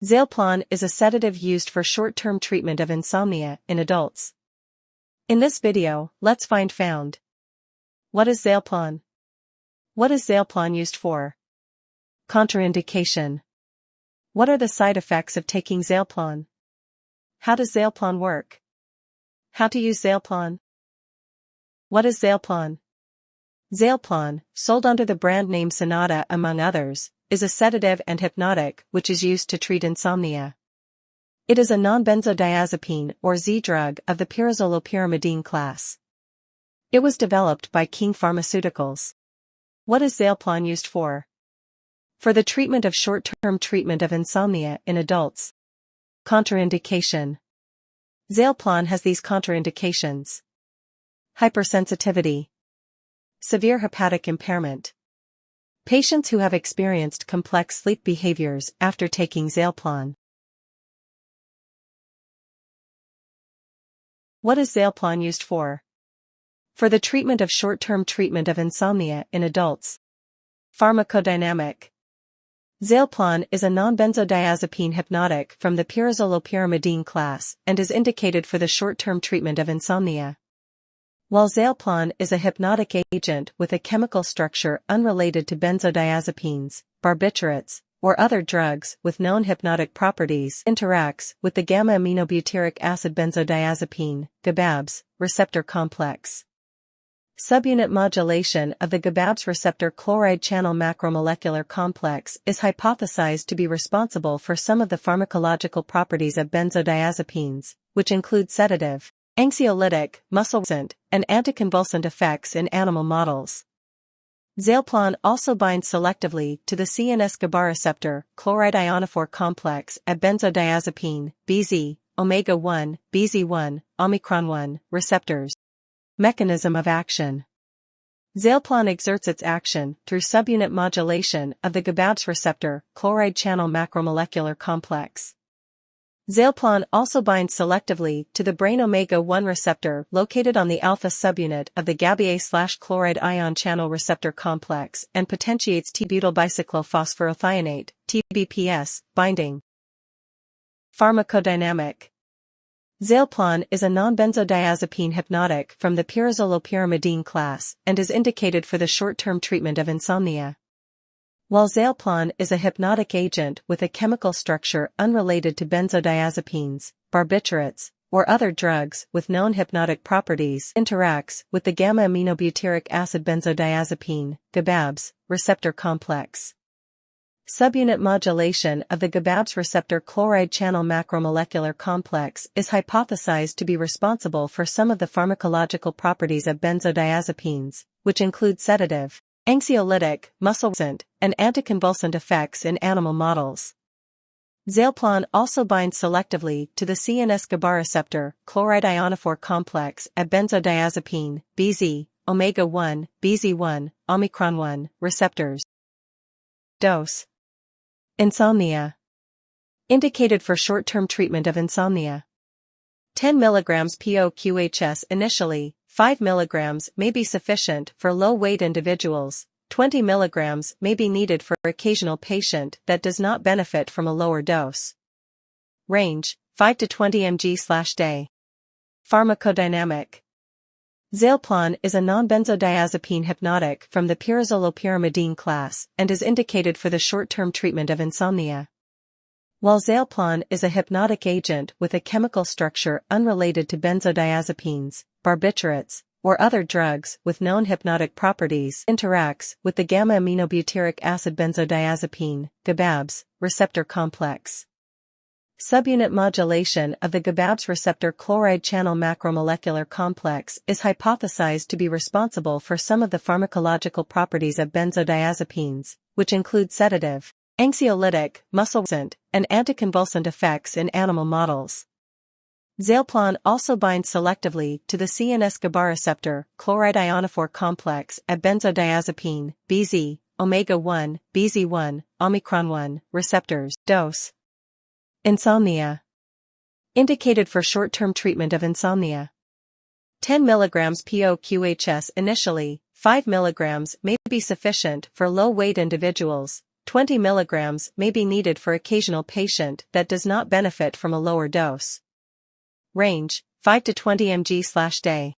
Zaleplon is a sedative used for short-term treatment of insomnia in adults. In this video, let's find. What is Zaleplon? What is Zaleplon used for? Contraindication. What are the side effects of taking Zaleplon? How does Zaleplon work? How to use Zaleplon? What is Zaleplon? Zaleplon, sold under the brand name Sonata among others, is a sedative and hypnotic which is used to treat insomnia. It is a nonbenzodiazepine or Z drug of the pyrazolopyrimidine class. It was developed by King Pharmaceuticals. What is Zaleplon used for? For the treatment of short-term treatment of insomnia in adults. Contraindication. Zaleplon has these contraindications: hypersensitivity, severe hepatic impairment. Patients who have experienced complex sleep behaviors after taking Zaleplon. What is Zaleplon used for? For the treatment of short-term treatment of insomnia in adults. Pharmacodynamic. Zaleplon is a nonbenzodiazepine hypnotic from the pyrazolopyrimidine class and is indicated for the short-term treatment of insomnia. While Zaleplon is a hypnotic agent with a chemical structure unrelated to benzodiazepines, barbiturates, or other drugs with known hypnotic properties, interacts with the gamma-aminobutyric acid benzodiazepine, GABA's, receptor complex. Subunit modulation of the GABA's receptor chloride channel macromolecular complex is hypothesized to be responsible for some of the pharmacological properties of benzodiazepines, which include sedative, anxiolytic, muscle-relaxant, and anticonvulsant effects in animal models. Zaleplon also binds selectively to the CNS GABA receptor chloride ionophore complex at benzodiazepine, BZ, omega-1, BZ1, omicron-1 receptors. Mechanism of action. Zaleplon exerts its action through subunit modulation of the GABA's receptor chloride channel macromolecular complex. Zaleplon also binds selectively to the brain omega-1 receptor located on the alpha subunit of the GABA/chloride ion channel receptor complex and potentiates T-butyl bicyclophosphorothionate, TBPS, binding. Pharmacodynamic. Zaleplon is a nonbenzodiazepine hypnotic from the pyrazolopyrimidine class and is indicated for the short-term treatment of insomnia. While Zaleplon is a hypnotic agent with a chemical structure unrelated to benzodiazepines, barbiturates, or other drugs with known hypnotic properties, interacts with the gamma-aminobutyric acid benzodiazepine, GABA's, receptor complex. Subunit modulation of the GABA's receptor chloride channel macromolecular complex is hypothesized to be responsible for some of the pharmacological properties of benzodiazepines, which include sedative, anxiolytic, muscle-relaxant, and anticonvulsant effects in animal models. Zaleplon also binds selectively to the CNS GABA receptor chloride ionophore complex at benzodiazepine, BZ, omega-1, BZ1, omicron-1 receptors. Dose. Insomnia. Indicated for short-term treatment of insomnia. 10 mg POQHS initially, 5 mg may be sufficient for low-weight individuals, 20 mg may be needed for occasional patient that does not benefit from a lower dose. Range, 5 to 20 mg/day. Pharmacodynamic. Zaleplon is a nonbenzodiazepine hypnotic from the pyrazolopyrimidine class and is indicated for the short-term treatment of insomnia. While Zaleplon is a hypnotic agent with a chemical structure unrelated to benzodiazepines, barbiturates, or other drugs with known hypnotic properties, interacts with the gamma-aminobutyric acid benzodiazepine, GABA's, receptor complex. Subunit modulation of the GABA's receptor chloride channel macromolecular complex is hypothesized to be responsible for some of the pharmacological properties of benzodiazepines, which include sedative, anxiolytic, muscle-relaxant, and anticonvulsant effects in animal models. Zaleplon also binds selectively to the CNS GABA receptor chloride ionophore complex at benzodiazepine, BZ, omega-1, BZ1, omicron-1 receptors. Dose. Insomnia. Indicated for short-term treatment of insomnia. 10 mg POQHS initially, 5 mg may be sufficient for low-weight individuals, 20 mg may be needed for occasional patient that does not benefit from a lower dose. Range, 5 to 20 mg/day.